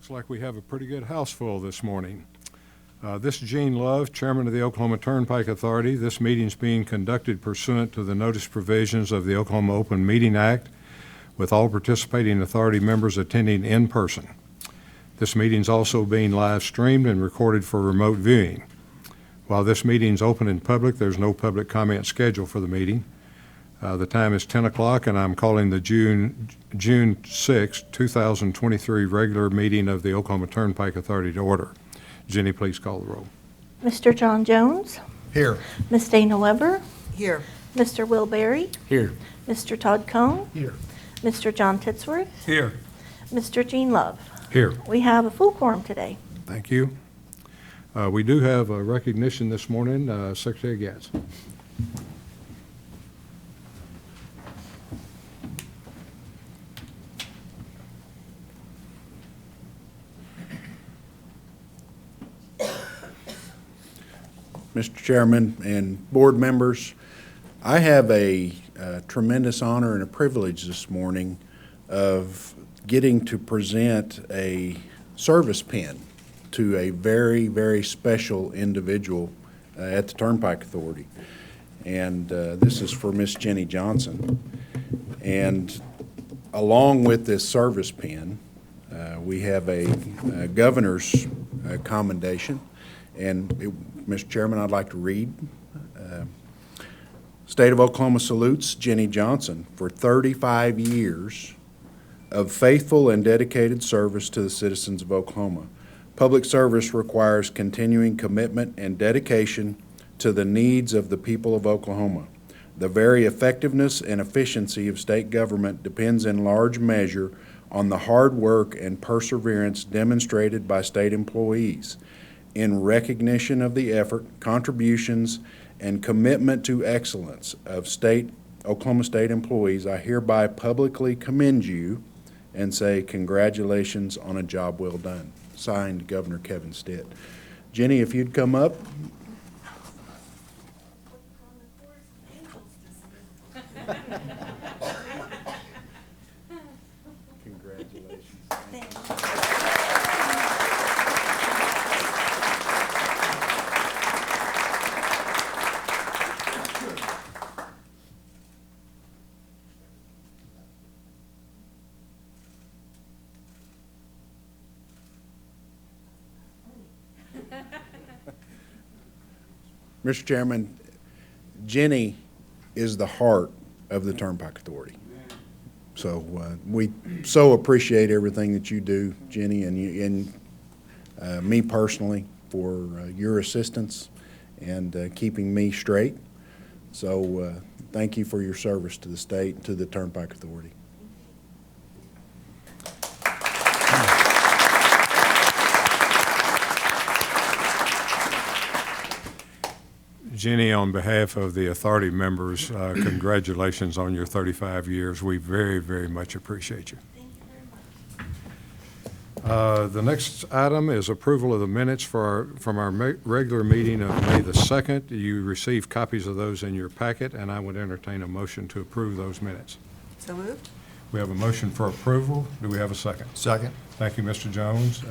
Looks like we have a pretty good house full this morning. This is Gene Love, Chairman of the Oklahoma Turnpike Authority. This meeting is being conducted pursuant to the notice provisions of the Oklahoma Open Meeting Act, with all participating authority members attending in person. This meeting is also being live streamed and recorded for remote viewing. While this meeting is open in public, there's no public comment scheduled for the meeting. The time is 10 o'clock, and I'm calling the June 6, 2023 regular meeting of the Oklahoma Turnpike Authority to order. Jenny, please call the roll. Mr. John Jones. Here. Ms. Dana Weber. Here. Mr. Will Berry. Here. Mr. Todd Cohn. Here. Mr. John Titsworth. Here. Mr. Gene Love. Here. We have a full quorum today. Thank you. We do have a recognition this morning. Secretary Gatz. Mr. Chairman and board members, I have a tremendous honor and a privilege this morning of getting to present a service pin to a very, very special individual at the Turnpike Authority. And this is for Miss Jenny Johnson. And along with this service pin, we have a governor's commendation. And Mr. Chairman, I'd like to read. State of Oklahoma salutes Jenny Johnson for 35 years of faithful and dedicated service to the citizens of Oklahoma. Public service requires continuing commitment and dedication to the needs of the people of Oklahoma. The very effectiveness and efficiency of state government depends in large measure on the hard work and perseverance demonstrated by state employees. In recognition of the effort, contributions, and commitment to excellence of Oklahoma State employees, I hereby publicly commend you and say congratulations on a job well done. Signed, Governor Kevin Stitt. Jenny, if you'd come up. Congratulations. Thank you. Mr. Chairman, Jenny is the heart of the Turnpike Authority. So we so appreciate everything that you do, Jenny, and me personally for your assistance and keeping me straight. So thank you for your service to the state and to the Turnpike Authority. Jenny, on behalf of the authority members, congratulations on your 35 years. We very, very much appreciate you. Thank you very much. The next item is approval of the minutes from our regular meeting of May the 2nd. You received copies of those in your packet, and I would entertain a motion to approve those minutes. So moved. We have a motion for approval. Do we have a second? Second. Thank you, Mr. Jones.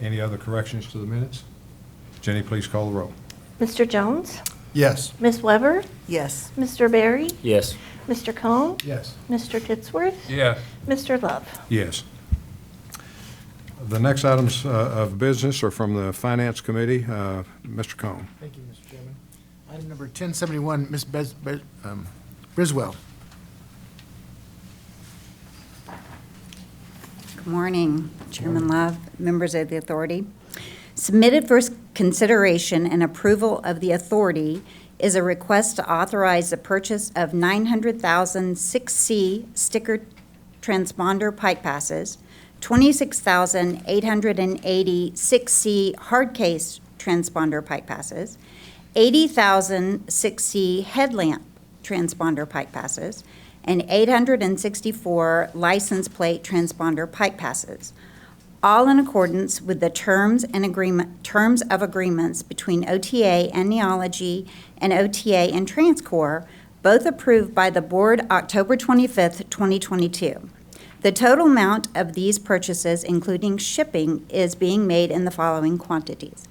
Any other corrections to the minutes? Jenny, please call the roll. Mr. Jones. Yes. Ms. Weber. Yes. Mr. Berry. Yes. Mr. Cohn. Yes. Mr. Titsworth. Yes. Mr. Love. Yes. The next items of business are from the Finance Committee. Mr. Cohn. Thank you, Mr. Chairman. Item number 1071, Ms. Briswell. Good morning, Chairman Love, members of the authority. Submitted for consideration and approval of the authority is a request to authorize the purchase of 900,000 6C sticker transponder pipe passes, 26,880 6C hard case transponder pipe passes, 80,000 6C headlamp transponder pipe passes, and 864 license plate transponder pipe passes, all in accordance with the terms of agreements between OTA and Neology and OTA and TransCore, both approved by the board October 25th, 2022. The total amount of these purchases, including shipping, is being made in the following quantities.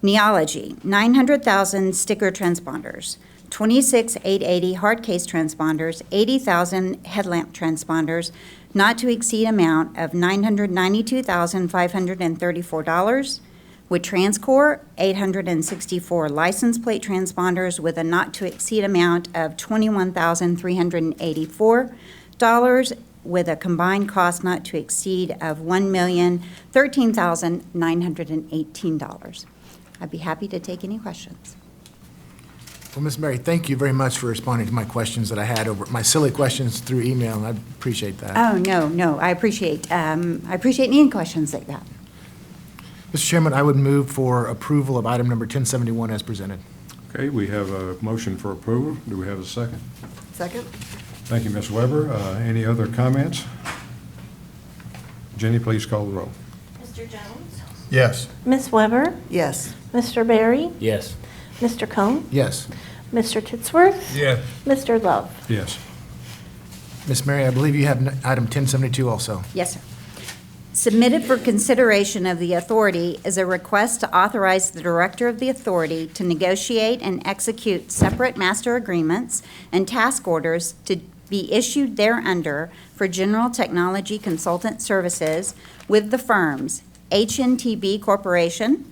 Neology, 900,000 sticker transponders, 26,880 hard case transponders, 80,000 headlamp transponders, not to exceed amount of $992,534. With TransCore, 864 license plate transponders with a not to exceed amount of $21,384, with a combined cost not to exceed of $1,013,918. I'd be happy to take any questions. Well, Ms. Mary, thank you very much for responding to my questions that I had over, my silly questions through email. I appreciate that. Oh, no, I appreciate any questions like that. Mr. Chairman, I would move for approval of item number 1071 as presented. Okay, we have a motion for approval. Do we have a second? Second? Thank you, Ms. Weber. Any other comments? Jenny, please call the roll. Mr. Jones? Yes. Ms. Weber? Yes. Mr. Barry? Yes. Mr. Cohn? Yes. Mr. Titsworth? Yes. Mr. Love? Yes. Ms. Mary, I believe you have item 1072 also. Yes, sir. Submitted for consideration of the authority is a request to authorize the director of the authority to negotiate and execute separate master agreements and task orders to be issued thereunder for general technology consultant services with the firms HNTB Corporation,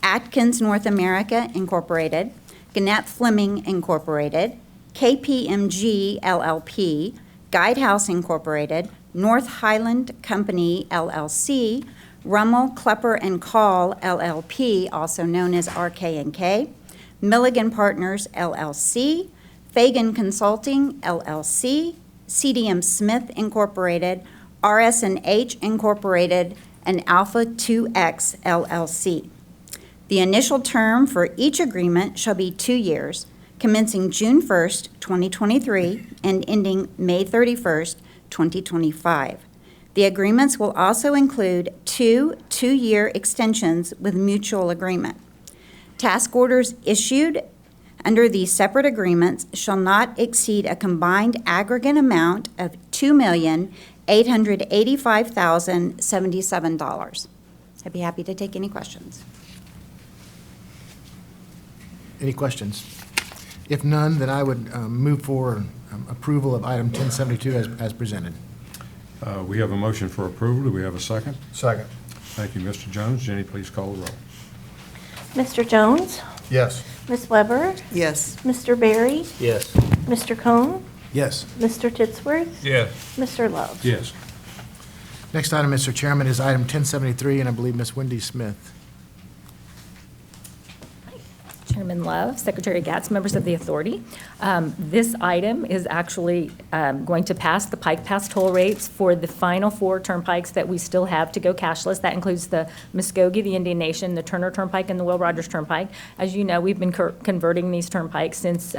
Atkins North America Incorporated, Gannett Fleming Incorporated, KPMG LLP, Guidehouse Incorporated, North Highland Company LLC, Rummel, Klepper and Call LLP, also known as RK&K, Milligan Partners LLC, Fagan Consulting LLC, CDM Smith Incorporated, RS&H Incorporated, and Alpha 2X LLC. The initial term for each agreement shall be 2 years, commencing June 1st, 2023, and ending May 31st, 2025. The agreements will also include two 2-year extensions with mutual agreement. Task orders issued under these separate agreements shall not exceed a combined aggregate amount of $2,885,077. I'd be happy to take any questions. Any questions? If none, then I would move for approval of item 1072 as presented. We have a motion for approval. Do we have a second? Second. Thank you, Mr. Jones. Jenny, please call the roll. Mr. Jones? Yes. Ms. Weber? Yes. Mr. Barry? Yes. Mr. Cohn? Yes. Mr. Titsworth? Yes. Mr. Love? Yes. Next item, Mr. Chairman, is item 1073, and I believe Ms. Wendy Smith. Chairman Love, Secretary Gatz, members of the authority. This item is actually going to pass the Pike Pass toll rates for the final 4 turnpikes that we still have to go cashless. That includes the Muskogee, the Indian Nation, the Turner Turnpike, and the Will Rogers Turnpike. As you know, we've been converting these turnpikes since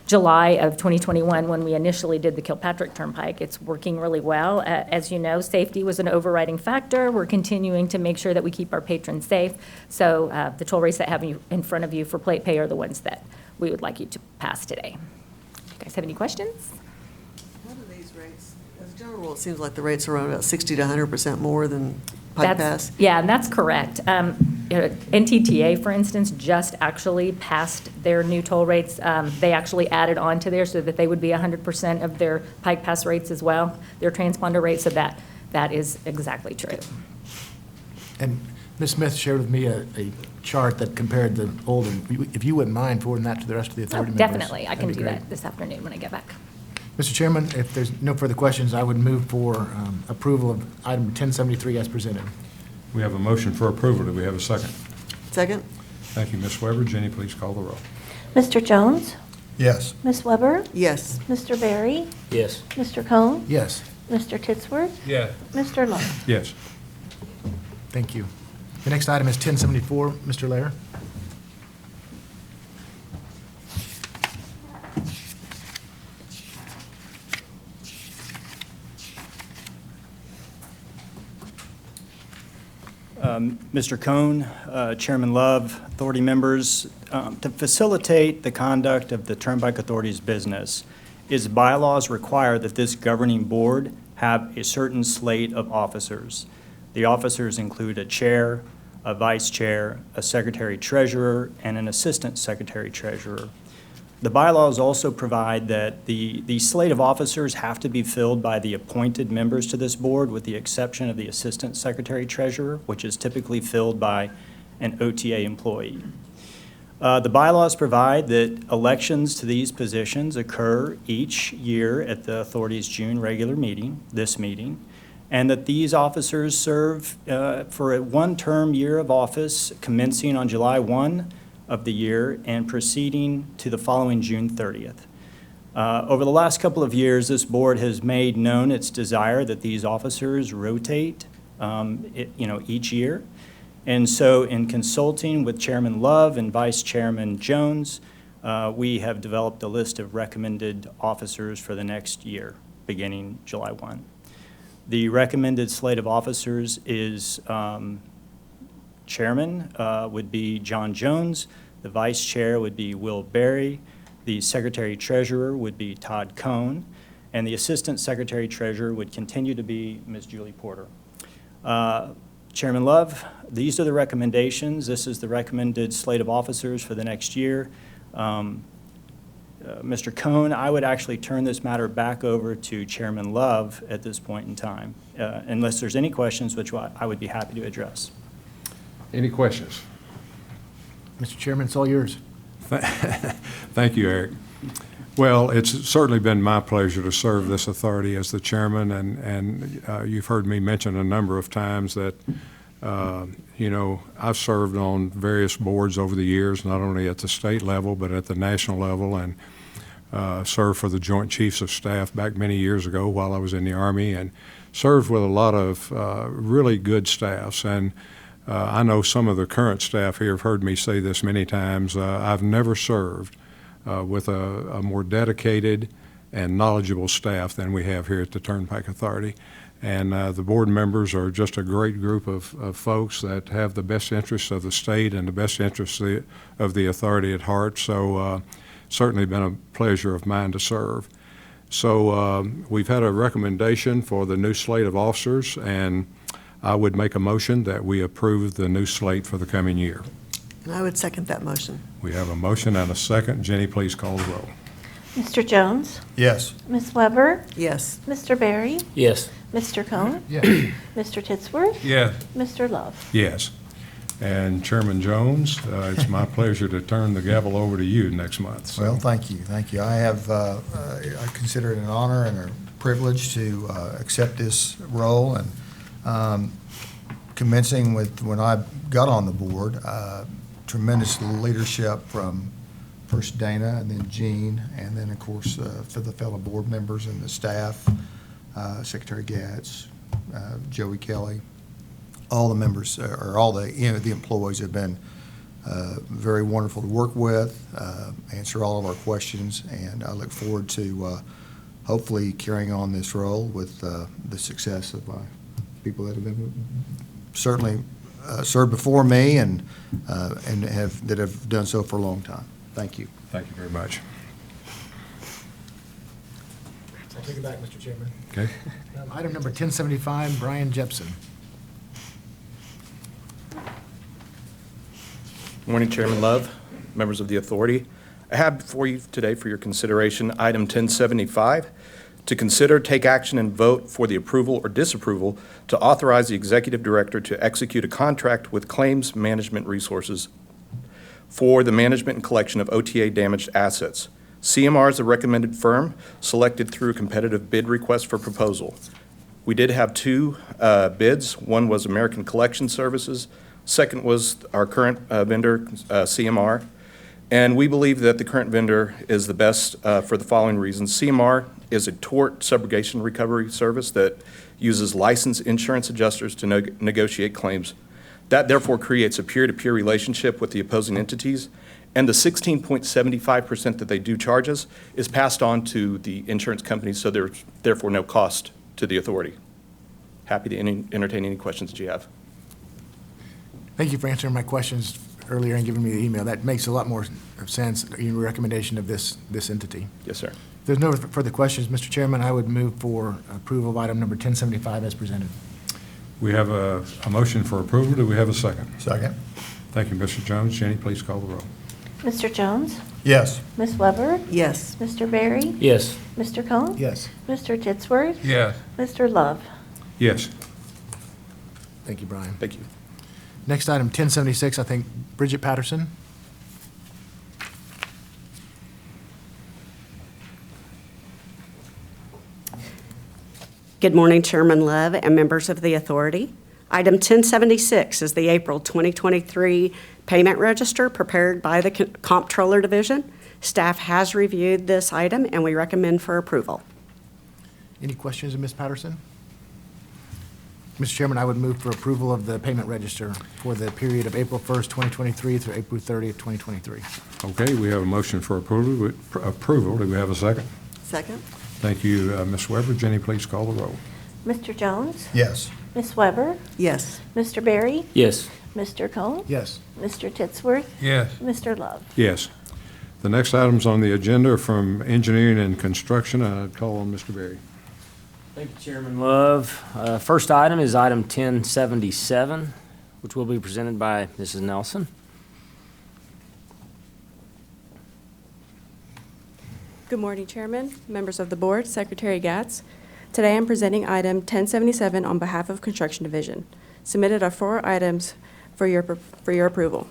July of 2021 when we initially did the Kilpatrick Turnpike. It's working really well. As you know, safety was an overriding factor. We're continuing to make sure that we keep our patrons safe. So the toll rates that have you in front of you for plate pay are the ones that we would like you to pass today. You guys have any questions? What are these rates? As a general rule, it seems like the rates are around about 60 to 100% more than Pike Pass. Yeah, and that's correct. NTTA, for instance, just actually passed their new toll rates. They actually added on to there so that they would be 100% of their Pike Pass rates as well, their transponder rates, so that is exactly true. And Ms. Smith shared with me a chart that compared the old, and if you wouldn't mind forwarding that to the rest of the authority members. Definitely, I can that'd be do great. that this afternoon when I get back. Mr. Chairman, if there's no further questions, I would move for approval of item 1073 as presented. We have a motion for approval. Do we have a second? Second? Thank you, Ms. Weber. Jenny, please call the roll. Mr. Jones? Yes. Ms. Weber? Yes. Mr. Barry? Yes. Mr. Cohn? Yes, Mr. Titsworth? Yes. Mr. Love? Yes. thank you. The next item is 1074. Mr. Lair. Mr. Cohn, Chairman Love, authority members, to facilitate the conduct of the Turnpike Authority's business its bylaws require that this governing board have a certain slate of officers. The officers include a chair, a vice chair, a secretary-treasurer, and an assistant secretary-treasurer. The bylaws also provide that the slate of officers have to be filled by the appointed members to this board, with the exception of the assistant secretary-treasurer, which is typically filled by an OTA employee. The bylaws provide that elections to these positions occur each year at the authority's June regular meeting, this meeting, and that these officers serve for a one-term year of office commencing on July 1 of the year and proceeding to the following June 30th. Over the last couple of years, this board has made known its desire that these officers rotate each year. And so in consulting with Chairman Love and Vice Chairman Jones, we have developed a list of recommended officers for the next year, beginning July 1. The recommended slate of officers is Chairman would be John Jones, the Vice Chair would be Will Berry, the Secretary-Treasurer would be Todd Cohn, and the Assistant Secretary-Treasurer would continue to be Ms. Julie Porter. Chairman Love, these are the recommendations. This is the recommended slate of officers for the next year. Mr. Cohn, I would actually turn this matter back over to Chairman Love at this point in time, unless there's any questions, which I would be happy to address. Any questions? Mr. Chairman, it's all yours. Thank you, Eric. Well, it's certainly been my pleasure to serve this authority as the chairman, and you've heard me mention a number of times that, I've served on various boards over the years, not only at the state level, but at the national level, and served for the Joint Chiefs of Staff back many years ago while I was in the Army, and served with a lot of really good staffs. And I know some of the current staff here have heard me say this many times. I've never served with a more dedicated and knowledgeable staff than we have here at the Turnpike Authority. And the board members are just a great group of folks that have the best interests of the state and the best interests of the authority at heart. So certainly been a pleasure of mine to serve. So we've had a recommendation for the new slate of officers, and I would make a motion that we approve the new slate for the coming year. And I would second that motion. We have a motion and a second. Jenny, please call the roll. Mr. Jones? Yes. Ms. Weber? Yes. Mr. Berry? Yes. Mr. Cohn? Yes. Mr. Titsworth? Yes. Mr. Love? Yes. And Chairman Jones, it's my pleasure to turn the gavel over to you next month. So- Well, thank you, thank you. I have, I consider it an honor and a privilege to accept this role, and commencing with when I got on the board, tremendous leadership from first Dana and then Jean, and then, of course, for the fellow board members and the staff, Secretary Gatz, Joey Kelly, all the members, or all the, the employees have been very wonderful to work with, answer all of our questions, and I look forward to hopefully carrying on this role with the success of people that have been certainly served before me and have done so for a long time. Thank you. Thank you very much. I'll take it back, Mr. Chairman. Okay. Item number 1075, Brian Jepson. Morning, Chairman Love, members of the authority. I have before you today for your consideration item 1075, to consider, take action, and vote for the approval or disapproval to authorize the executive director to execute a contract with Claims Management Resources for the management and collection of OTA damaged assets. CMR is the recommended firm selected through competitive bid request for proposal. We did have two bids. One was American Collection Services. Second was our current vendor, CMR. And we believe that the current vendor is the best for the following reasons. CMR is a tort subrogation recovery service that uses licensed insurance adjusters to negotiate claims. That therefore creates a peer-to-peer relationship with the opposing entities, and the 16.75% that they do charge us is passed on to the insurance companies, so there's therefore no cost to the authority. Happy to entertain any questions that you have. Thank you for answering my questions earlier and giving me the email. That makes a lot more sense in your recommendation of this entity. Yes, sir. If there's no further questions, Mr. Chairman, I would move for approval of item number 1075 as presented. We have a motion for approval. Do we have a second? Second. Thank you, Mr. Jones. Jenny, please call the roll. Mr. Jones? Yes. Ms. Weber? Yes. Mr. Berry? Yes. Mr. Cohen? Yes. Mr. Titsworth? Yes. Mr. Love? Yes. Thank you, Brian. Thank you. Next item, 1076, I think Bridget Patterson. Good morning, Chairman Love and members of the authority. Item 1076 is the April 2023 payment register prepared by the Comptroller Division. Staff has reviewed this item, and we recommend for approval. Any questions of Ms. Patterson? Mr. Chairman, I would move for approval of the payment register for the period of April 1st, 2023 through April 30th, 2023. Okay, we have a motion for approval. Do we have a second? Second? Thank you, Ms. Weber. Jenny, please call the roll. Mr. Jones? Yes. Ms. Weber? Yes. Mr. Berry? Yes. Mr. Cohen? Yes. Mr. Titsworth? Yes. Mr. Love? Yes. The next items on the agenda are from Engineering and Construction. I'd call on Mr. Berry. Thank you, Chairman Love. First item is item 1077, which will be presented by Mrs. Nelson. Good morning, Chairman, members of the board, Secretary Gatz. Today I'm presenting item 1077 on behalf of Construction Division. Submitted are 4 items for your approval.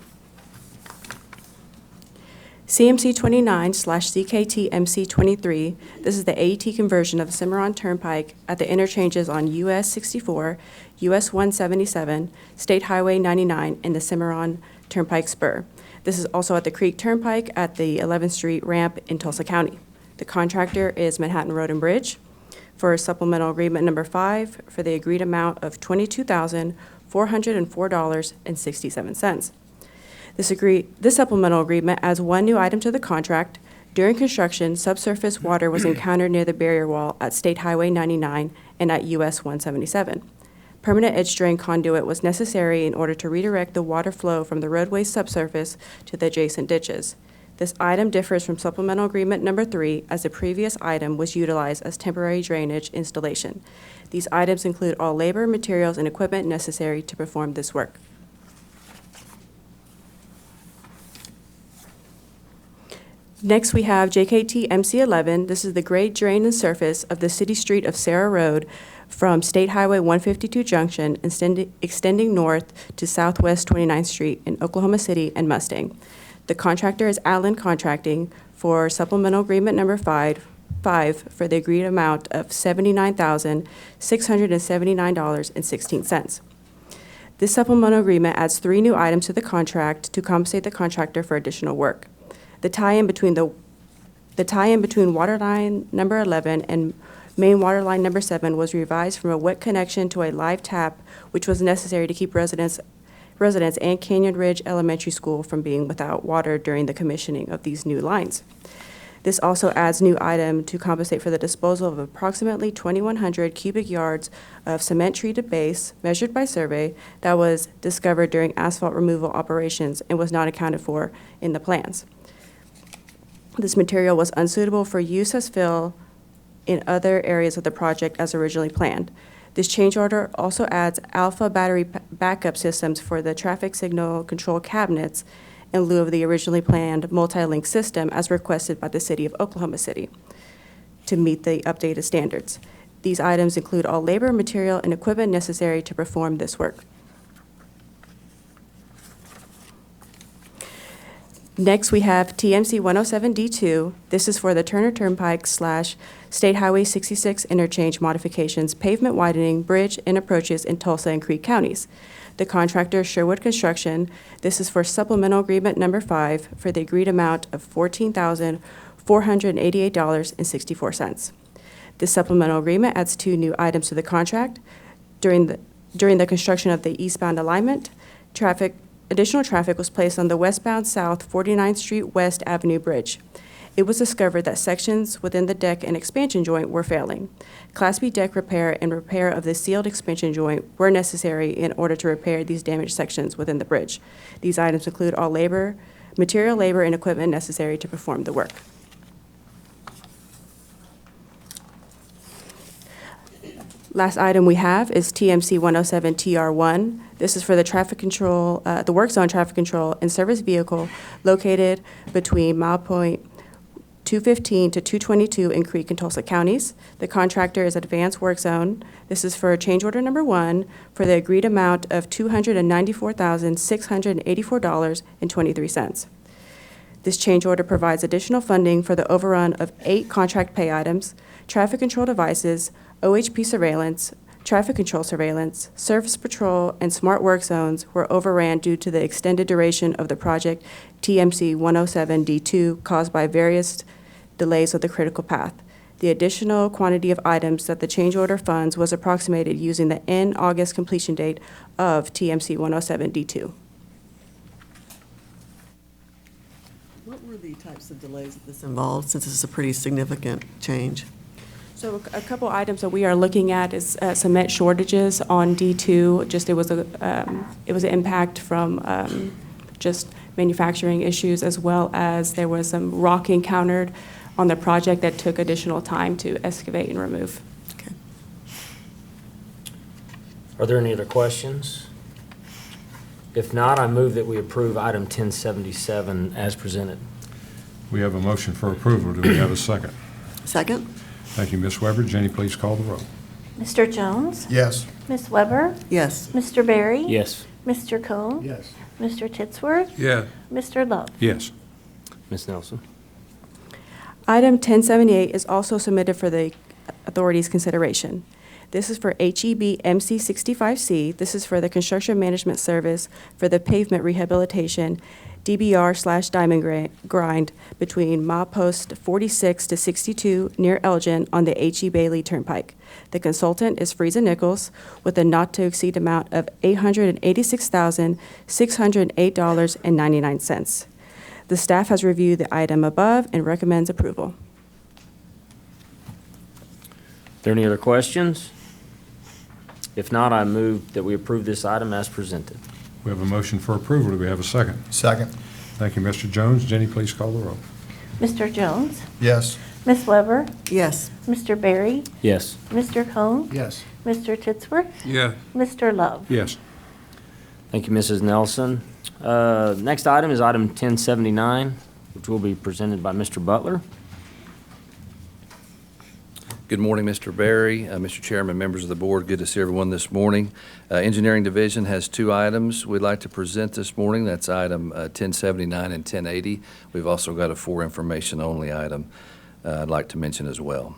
CMC 29/CKT-MC 23, this is the AET conversion of the Cimarron Turnpike at the interchanges on US 64, US 177, State Highway 99, and the Cimarron Turnpike Spur. This is also at the Creek Turnpike at the 11th Street ramp in Tulsa County. The contractor is Manhattan Road and Bridge for supplemental agreement number 5 for the agreed amount of $22,404.67. This supplemental agreement adds 1 new item to the contract. During construction, subsurface water was encountered near the barrier wall at State Highway 99 and at US 177. Permanent edge drain conduit was necessary in order to redirect the water flow from the roadway subsurface to the adjacent ditches. This item differs from supplemental agreement number 3, as the previous item was utilized as temporary drainage installation. These items include all labor, materials, and equipment necessary to perform this work. Next, we have JKT MC11. This is the grade drain and surface of the city street of Sarah Road from State Highway 152 Junction, extending north to Southwest 29th Street in Oklahoma City and Mustang. The contractor is Allen Contracting for supplemental agreement number 5 for the agreed amount of $79,679.16. This supplemental agreement adds 3 new items to the contract to compensate the contractor for additional work. The tie-in between water line number 11 and main water line number 7 was revised from a wet connection to a live tap, which was necessary to keep residents and Canyon Ridge Elementary School from being without water during the commissioning of these new lines. This also adds new item to compensate for the disposal of approximately 2,100 cubic yards of cement-treated base measured by survey that was discovered during asphalt removal operations and was not accounted for in the plans. This material was unsuitable for use as fill in other areas of the project as originally planned. This change order also adds alpha battery backup systems for the traffic signal control cabinets in lieu of the originally planned multi-link system as requested by the City of Oklahoma City to meet the updated standards. These items include all labor, material, and equipment necessary to perform this work. Next, we have TMC 107D2. This is for the Turner Turnpike / State Highway 66 interchange modifications, pavement widening, bridge, and approaches in Tulsa and Creek counties. The contractor is Sherwood Construction. This is for supplemental agreement number 5 for the agreed amount of $14,488.64. This supplemental agreement adds 2 new items to the contract. During the construction of the eastbound alignment, additional traffic was placed on the westbound South 49th Street West Avenue Bridge. It was discovered that sections within the deck and expansion joint were failing. Class B deck repair and repair of the sealed expansion joint were necessary in order to repair these damaged sections within the bridge. These items include all labor, material, labor, and equipment necessary to perform the work. Last item we have is TMC 107 TR1. This is for the traffic control, the work zone traffic control and service vehicle located between milepoint 215 to 222 in Creek and Tulsa counties. The contractor is Advanced Work Zone. This is for change order number 1 for the agreed amount of $294,684.23. This change order provides additional funding for the overrun of 8 contract pay items, traffic control devices, OHP surveillance, traffic control surveillance, surface patrol, and smart work zones were overran due to the extended duration of the project TMC 107D2 caused by various delays of the critical path. The additional quantity of items that the change order funds was approximated using the end August completion date of TMC 107D2. What were the types of delays that this involved, since this is a pretty significant change? So a couple items that we are looking at is cement shortages on D2. Just it was an impact from just manufacturing issues, as well as there was some rock encountered on the project that took additional time to excavate and remove. Okay. Are there any other questions? If not, I move that we approve item 1077 as presented. We have a motion for approval. Do we have a second? Second? Thank you, Ms. Weber. Jenny, please call the roll. Mr. Jones? Yes. Ms. Weber? Yes. Mr. Berry? Yes. Mr. Cohen? Yes. Mr. Titsworth? Yes. Mr. Love? Yes. Ms. Nelson? Item 1078 is also submitted for the authority's consideration. This is for HEB MC 65C. This is for the construction management service for the pavement rehabilitation DBR/diamond grind between milepost 46 to 62 near Elgin on the H.E. Bailey Turnpike. The consultant is Friesen Nichols with a not-to-exceed amount of $886,608.99. The staff has reviewed the item above and recommends approval. Are there any other questions? If not, I move that we approve this item as presented. We have a motion for approval. Do we have a second? Second. Thank you, Mr. Jones. Jenny, please call the roll. Mr. Jones? Yes. Ms. Weber? Yes. Mr. Berry? Yes. Mr. Cohen? Yes. Mr. Titsworth? Yes. Mr. Love? Yes. Thank you, Mrs. Nelson. Next item is item 1079, which will be presented by Mr. Butler. Good morning, Mr. Berry, Mr. Chairman, members of the board. Good to see everyone this morning. Engineering Division has 2 items we'd like to present this morning. That's item 1079 and 1080. We've also got a 4 information-only item I'd like to mention as well.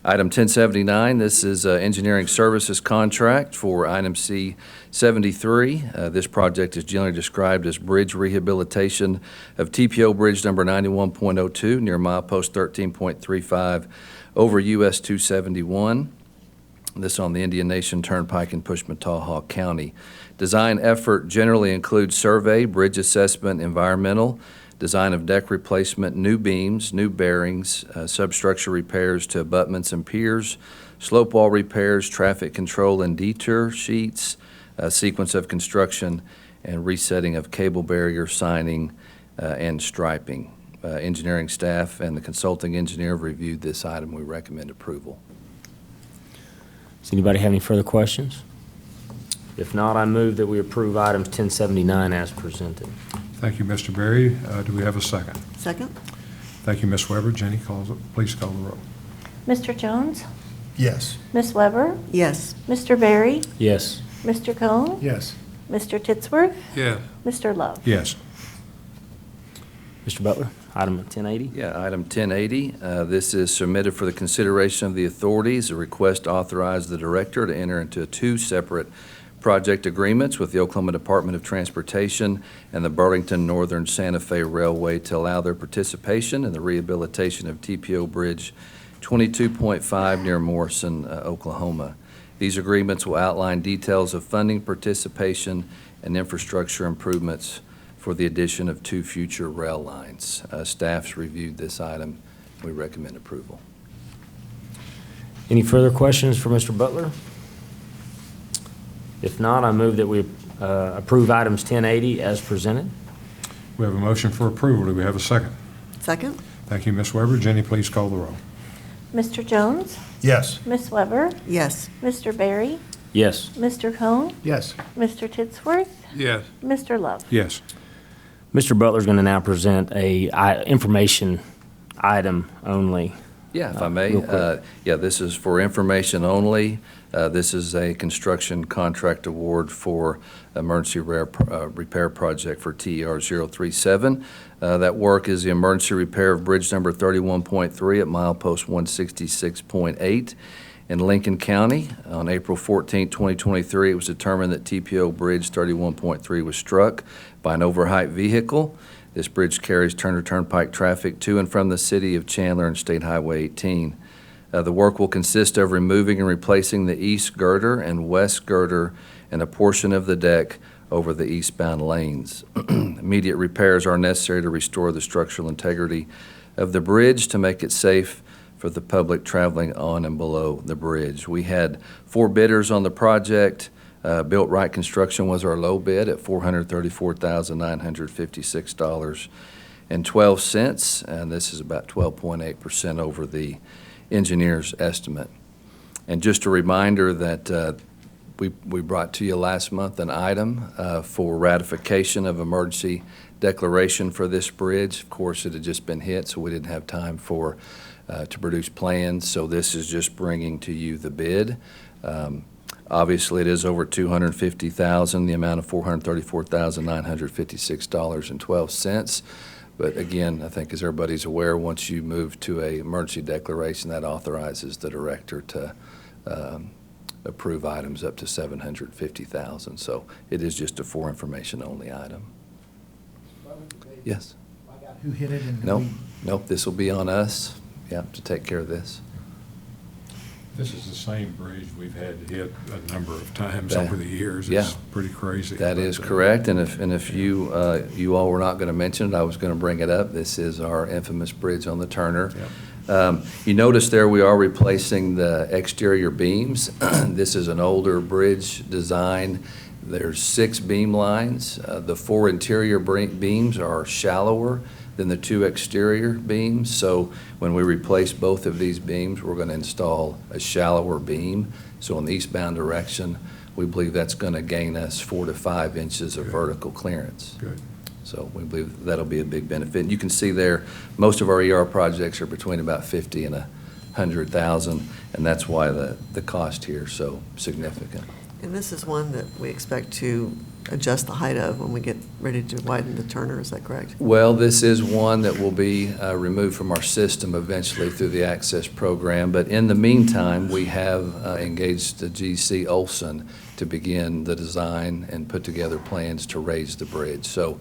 Item 1079, this is engineering services contract for item C 73. This project is generally described as bridge rehabilitation of TPO Bridge number 91.02 near milepost 13.35 over US 271. This on the Indian Nation Turnpike in Pushmataha County. Design effort generally includes survey, bridge assessment, environmental, design of deck replacement, new beams, new bearings, substructure repairs to abutments and piers, slope wall repairs, traffic control and detour sheets, sequence of construction, and resetting of cable barrier signing and striping. Engineering staff and the consulting engineer have reviewed this item. We recommend approval. Does anybody have any further questions? If not, I move that we approve items 1079 as presented. Thank you, Mr. Berry. Do we have a second? Second? Thank you, Ms. Weber. Jenny, please call the roll. Mr. Jones? Yes. Ms. Weber? Yes. Mr. Berry? Yes. Mr. Cohen? Yes. Mr. Titsworth? Yes. Mr. Love? Yes. Mr. Butler, item 1080. Yeah, item 1080. This is submitted for the consideration of the authorities. A request to authorize the director to enter into 2 separate project agreements with the Oklahoma Department of Transportation and the Burlington Northern Santa Fe Railway to allow their participation in the rehabilitation of TPO Bridge 22.5 near Morrison, Oklahoma. These agreements will outline details of funding, participation, and infrastructure improvements for the addition of 2 future rail lines. Staff's reviewed this item. We recommend approval. Any further questions for Mr. Butler? If not, I move that we approve items 1080 as presented. We have a motion for approval. Do we have a second? Second? Thank you, Ms. Weber. Jenny, please call the roll. Mr. Jones? Yes. Ms. Weber? Yes. Mr. Barry? Yes. Mr. Cohn? Yes. Mr. Titsworth? Yes. Mr. Love? Yes. Mr. Butler's going to now present information item only. Yeah, if I may. Real quick. Yeah, this is for information only. This is a construction contract award for emergency repair project for TER 037. That work is the emergency repair of bridge number 31.3 at milepost 166.8 in Lincoln County. On April 14, 2023, it was determined that TPO Bridge 31.3 was struck by an overheight vehicle. This bridge carries Turner Turnpike traffic to and from the city of Chandler and State Highway 18. The work will consist of removing and replacing the east girder and west girder and a portion of the deck over the eastbound lanes. Immediate repairs are necessary to restore the structural integrity of the bridge to make it safe for the public traveling on and below the bridge. We had 4 bidders on the project. Built Right Construction was our low bid at $434,956.12, and this is about 12.8% over the engineer's estimate. And just a reminder that we brought to you last month an item for ratification of emergency declaration for this bridge. Of course, it had just been hit, so we didn't have time to produce plans, so this is just bringing to you the bid. Obviously, it is over $250,000, the amount of $434,956.12. But again, I think as everybody's aware, once you move to a emergency declaration, that authorizes the director to approve items up to $750,000. So it is just a for information only item. Yes? Who hit it? And Nope, this will be on us, to take care of this. This is the same bridge we've had hit a number of times That- over the years. yeah. It's pretty crazy. That is But, correct, and if you all were not going to mention it, I was going to bring it up. This is our infamous bridge on the Turner. You notice there we are replacing the exterior beams. This is an older bridge design. There's 6 beam lines. The 4 interior beams are shallower than the 2 exterior beams. So when we replace both of these beams, we're going to install a shallower beam. So in the eastbound direction, we believe that's going to gain us 4 to 5 inches of vertical clearance. Good. So we believe that'll be a big benefit. And you can see there, most of our ER projects are between about 50 and 100,000, and that's why the cost here is so significant. And this is one that we expect to adjust the height of when we get ready to widen the Turner, is that correct? Well, this is one that will be removed from our system eventually through the Access program, but in the meantime, we have engaged the GC Olson to begin the design and put together plans to raise the bridge. So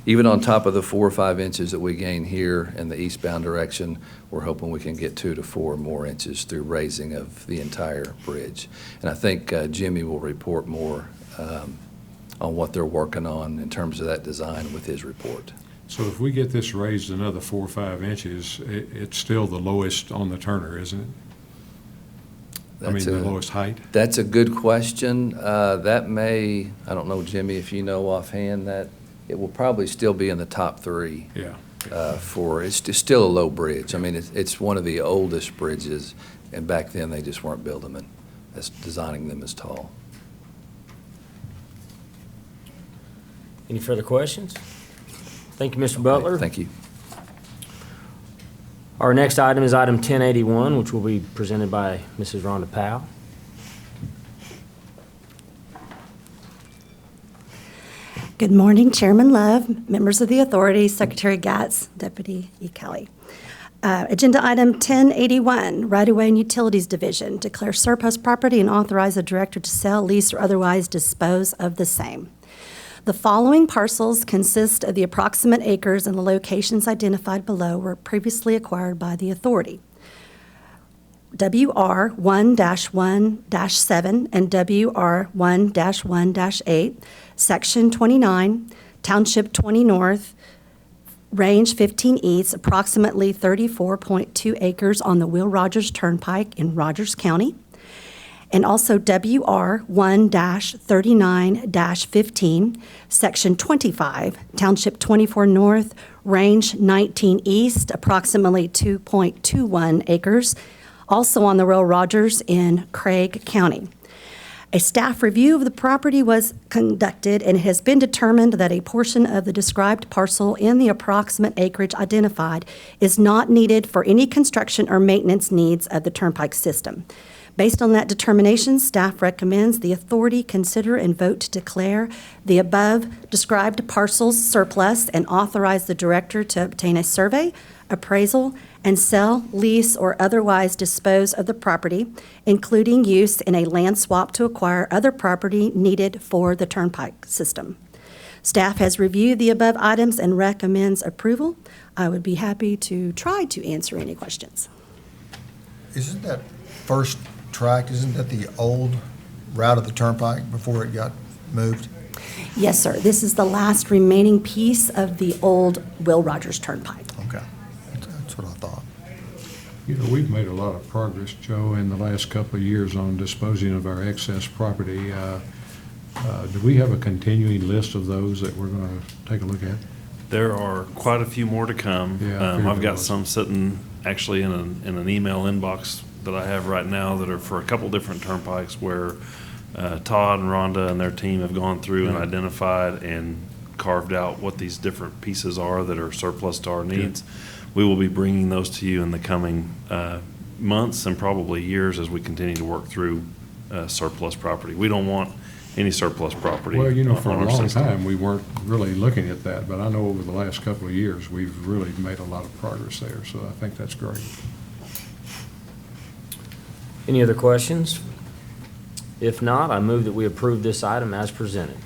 even on top of the 4 or 5 inches that we gain here in the eastbound direction, we're hoping we can get 2 to 4 more inches through raising of the entire bridge. And I think Jimmy will report more on what they're working on in terms of that design with his report. So if we get this raised another 4 or 5 inches, it's still the lowest on the Turner, isn't it? The lowest height? That's a good question. That may, I don't know, Jimmy, if you know offhand, that it will probably still be in the top 3. Yeah. It's still a low bridge. I mean, it's one of the oldest bridges, and back then they just weren't building them designing them as tall. Any further questions? Thank you, Mr. Butler. Thank you. Our next item is item 1081, which will be presented by Mrs. Rhonda Powell. Good morning, Chairman Love, members of the authority, Secretary Gatz, Deputy E. Kelly. Agenda item 1081, Right-of-Way and Utilities Division. Declare surplus property and authorize the director to sell, lease, or otherwise dispose of the same. The following parcels consist of the approximate acres, and the locations identified below were previously acquired by the authority. WR 1-1-7 and WR 1-1-8, Section 29, Township 20 North, Range 15 East, approximately 34.2 acres on the Will Rogers Turnpike in Rogers County. And also WR 1-39-15, Section 25, Township 24 North, Range 19 East, approximately 2.21 acres also on the Will Rogers in Craig County. A staff review of the property was conducted, and it has been determined that a portion of the described parcel in the approximate acreage identified is not needed for any construction or maintenance needs of the turnpike system. Based on that determination, staff recommends the authority consider and vote to declare the above described parcels surplus and authorize the director to obtain a survey, appraisal, and sell, lease, or otherwise dispose of the property, including use in a land swap to acquire other property needed for the turnpike system. Staff has reviewed the above items and recommends approval. I would be happy to try to answer any questions. Isn't that first track, isn't that the old route of the turnpike before it got moved? Yes, sir. This is the last remaining piece of the old Will Rogers Turnpike. Okay, that's what I thought. You know, we've made a lot of progress, Joe, in the last couple of years on disposing of our excess property. Do we have a continuing list of those that we're going to take a look at? There are quite a few more to come. Yeah, I figured I've there got was. some sitting actually in an email inbox that I have right now that are for a couple different turnpikes where Todd and Rhonda and their team have gone through and identified and carved out what these different pieces are that are surplus to our needs. We will be bringing those to you in the coming months and probably years as we continue to work through surplus property. We don't want any surplus property. Well, you know, for on a our long system. time, we weren't really looking at that, but I know over the last couple of years, we've really made a lot of progress there, so I think that's great. Any other questions? If not, I move that we approve this item as presented.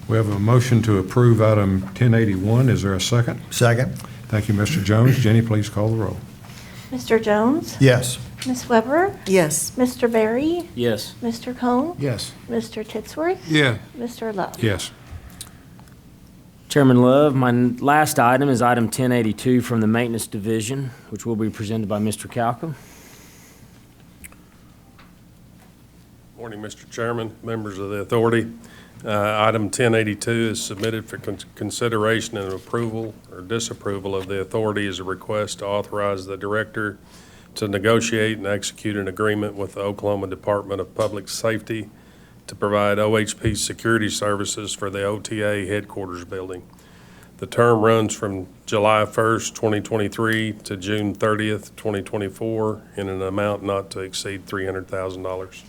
We have a motion to approve item 1081. Is there a second? Second? Thank you, Mr. Jones. Jenny, please call the roll. Mr. Jones? Yes. Ms. Weber? Yes. Mr. Barry? Yes. Mr. Cohn? Yes. Mr. Titsworth? Yeah. Mr. Love? Yes. Chairman Love, my last item is item 1082 from the Maintenance Division, which will be presented by Mr. Calcum. Morning, Mr. Chairman, members of the authority. Item 1082 is submitted for consideration and approval or disapproval of the authority as a request to authorize the director to negotiate and execute an agreement with the Oklahoma Department of Public Safety to provide OHP security services for the OTA headquarters building. The term runs from July 1st, 2023 to June 30th, 2024 in an amount not to exceed $300,000.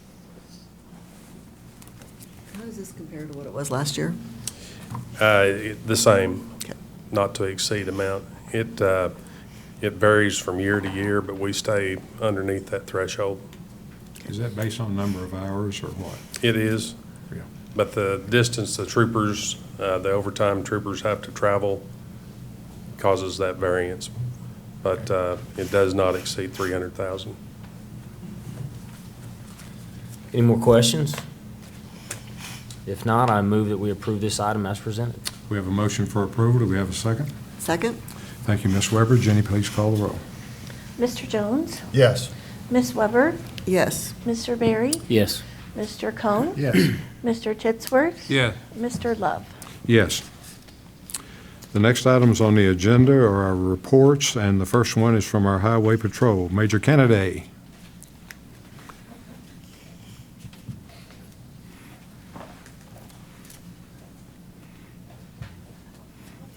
How does this compare to what it was last year? The same, Okay. not to exceed amount. It varies from year to year, but we stay underneath that threshold. Is that based on number of hours or what? It is, Yeah. but the distance the troopers, the overtime troopers have to travel causes that variance. But it does not exceed 300,000. Any more questions? If not, I move that we approve this item as presented. We have a motion for approval. Do we have a second? Second? Thank you, Ms. Weber. Jenny, please call the roll. Mr. Jones? Yes. Ms. Weber? Yes. Mr. Barry? Yes. Mr. Cohn? Yes. Mr. Titsworth? Yeah. Mr. Love? Yes. The next items on the agenda are our reports, and the first one is from our Highway Patrol. Major Kennedy.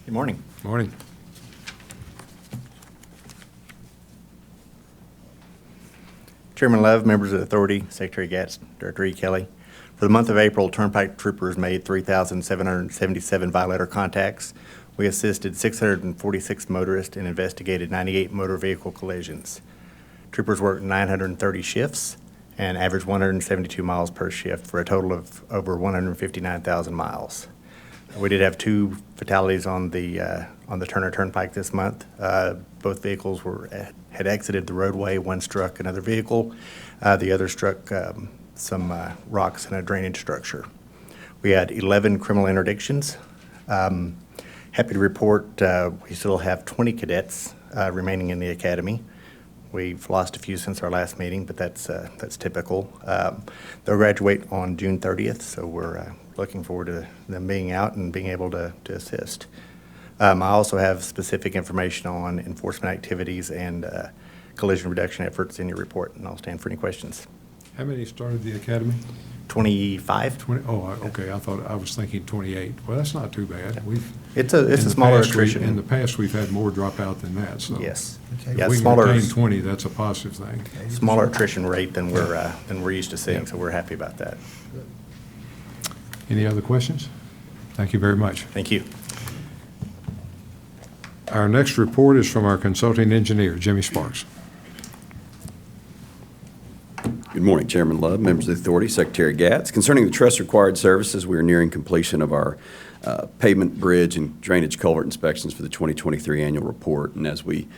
Good morning. Morning. Chairman Love, members of the authority, Secretary Gatz, Director E. Kelly. For the month of April, Turnpike troopers made 3,777 violator contacts. We assisted 646 motorists and investigated 98 motor vehicle collisions. Troopers worked 930 shifts and averaged 172 miles per shift for a total of over 159,000 miles. We did have 2 fatalities on the Turner Turnpike this month. Both vehicles had exited the roadway. One struck another vehicle. The other struck some rocks in a drainage structure. We had 11 criminal interdictions. Happy to report we still have 20 cadets remaining in the academy. We've lost a few since our last meeting, but that's typical. They'll graduate on June 30th, so we're looking forward to them being out and being able to assist. I also have specific information on enforcement activities and collision reduction efforts in your report, and I'll stand for any questions. How many started the academy? 25. 20, okay, I was thinking 28. Well, that's not too bad. It's a smaller attrition. In the past, we've had more dropout than that, so. Yes. If Yeah, we can smaller- retain 20, that's a positive thing. Smaller attrition rate than we're used to seeing, so we're happy about that. Any other questions? Thank you very much. Thank you. Our next report is from our consulting engineer, Jimmy Sparks. Good morning, Chairman Love, members of the authority, Secretary Gatz. Concerning the trust required services, we are nearing completion of our pavement, bridge, and drainage culvert inspections for the 2023 annual report. And as we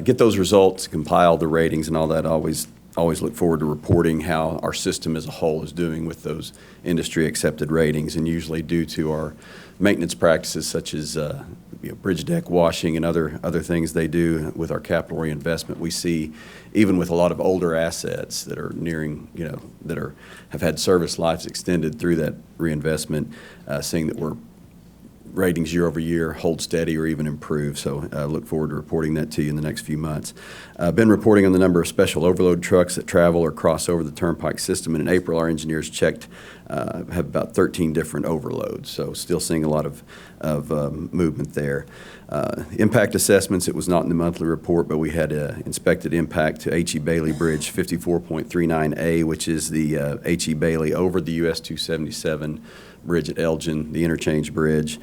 get those results, compile the ratings and all that, always look forward to reporting how our system as a whole is doing with those industry-accepted ratings. And usually due to our maintenance practices such as bridge deck washing and other things they do with our capital reinvestment, we see even with a lot of older assets that are nearing, have had service lives extended through that reinvestment, seeing that we're ratings year over year hold steady or even improve. So I look forward to reporting that to you in the next few months. I've been reporting on the number of special overload trucks that travel or cross over the turnpike system. And in April, our engineers checked, have about 13 different overloads. So still seeing a lot of movement there. Impact assessments, it was not in the monthly report, but we had inspected impact to H.E. Bailey Bridge 54.39A, which is the H.E. Bailey over the US 277 bridge at Elgin, the interchange bridge.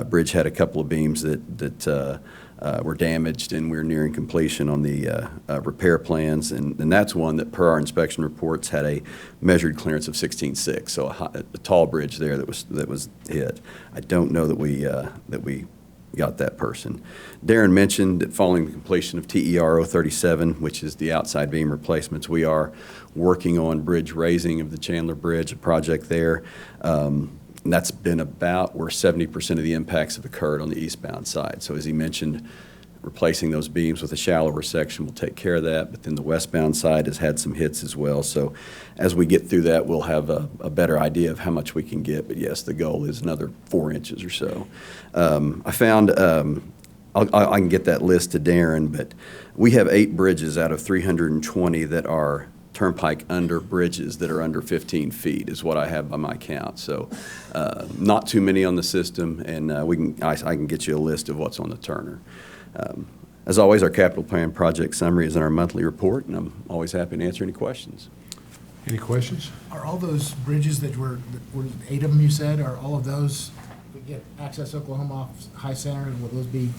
Bridge had a couple of beams that were damaged, and we're nearing completion on the repair plans. And that's one that, per our inspection reports, had a measured clearance of 16.6, so a tall bridge there that was hit. I don't know that we got that person. Darren mentioned that following the completion of TER 037, which is the outside beam replacements, we are working on bridge raising of the Chandler Bridge, a project there. And that's been about where 70% of the impacts have occurred on the eastbound side. So as he mentioned, replacing those beams with a shallower section will take care of that, but then the westbound side has had some hits as well. So as we get through that, we'll have a better idea of how much we can get. But yes, the goal is another 4 inches or so. I found, I can get that list to Darren, but we have 8 bridges out of 320 that are turnpike under bridges that are under 15 feet is what I have by my count. So not too many on the system, and I can get you a list of what's on the Turner. As always, our capital plan project summary is in our monthly report, and I'm always happy to answer any questions. Any questions? Are all those bridges that were 8 of them you said, are all of those, we get Access Oklahoma off High Center, and will those be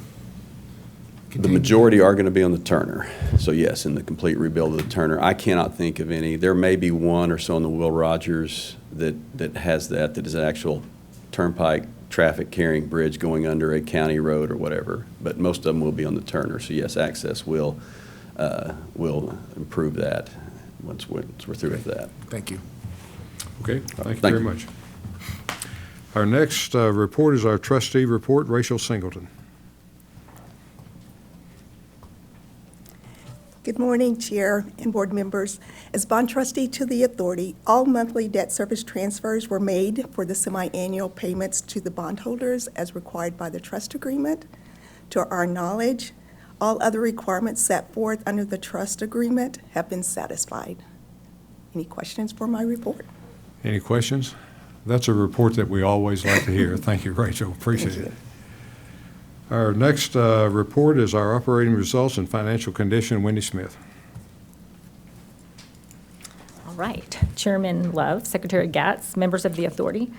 The majority are going to be on the Turner. So yes, in the complete rebuild of the Turner. I cannot think of any. There may be one or so on the Will Rogers that has that is an actual turnpike traffic carrying bridge going under a county road or whatever. But most of them will be on the Turner. So yes, Access will improve that once we're through with that. Thank you. Okay, thank you very much. Our next report is our trustee report, Rachel Singleton. Good morning, Chair and board members. As bond trustee to the authority, all monthly debt service transfers were made for the semi-annual payments to the bondholders as required by the trust agreement. To our knowledge, all other requirements set forth under the trust agreement have been satisfied. Any questions for my report? Any questions? That's a report that we always like to hear. Thank you, Rachel. Appreciate it. Our next report is our operating results and financial condition. Wendy Smith. All right. Chairman Love, Secretary Gatz, members of the authority,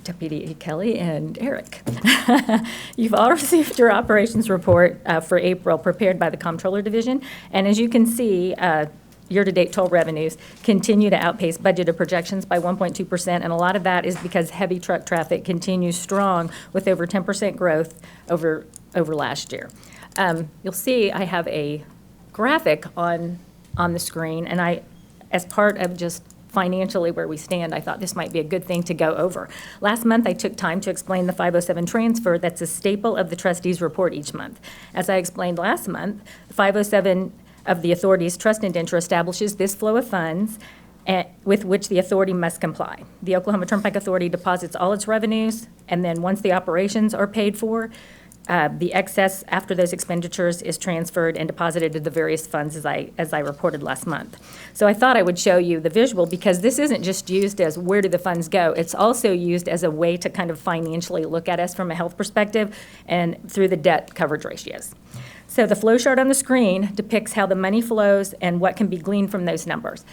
Deputy Kelly, and Eric. You've all received your operations report for April prepared by the Comptroller Division. And as you can see, year-to-date toll revenues continue to outpace budgeted projections by 1.2%, and a lot of that is because heavy truck traffic continues strong with over 10% growth over last year. You'll see I have a graphic on the screen, and as part of just financially where we stand, I thought this might be a good thing to go over. Last month, I took time to explain the 507 transfer that's a staple of the trustees' report each month. As I explained last month, the 507 of the authority's trust indenture establishes this flow of funds with which the authority must comply. The Oklahoma Turnpike Authority deposits all its revenues, and then once the operations are paid for, The excess after those expenditures is transferred and deposited to the various funds as I reported last month. So I thought I would show you the visual because this isn't just used as where do the funds go. It's also used as a way to kind of financially look at us from a health perspective and through the debt coverage ratios. So the flow chart on the screen depicts how the money flows and what can be gleaned from those numbers.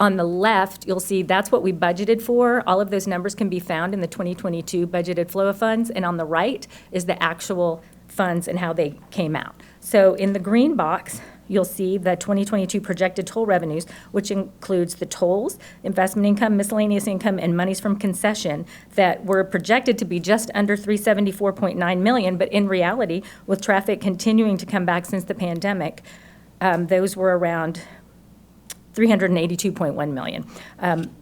On the left, you'll see that's what we budgeted for. All of those numbers can be found in the 2022 budgeted flow of funds. And on the right is the actual funds and how they came out. So in the green box, you'll see the 2022 projected toll revenues, which includes the tolls, investment income, miscellaneous income, and monies from concession that were projected to be just under $374.9 million. But in reality, with traffic continuing to come back since the pandemic, those were around $382.1 million.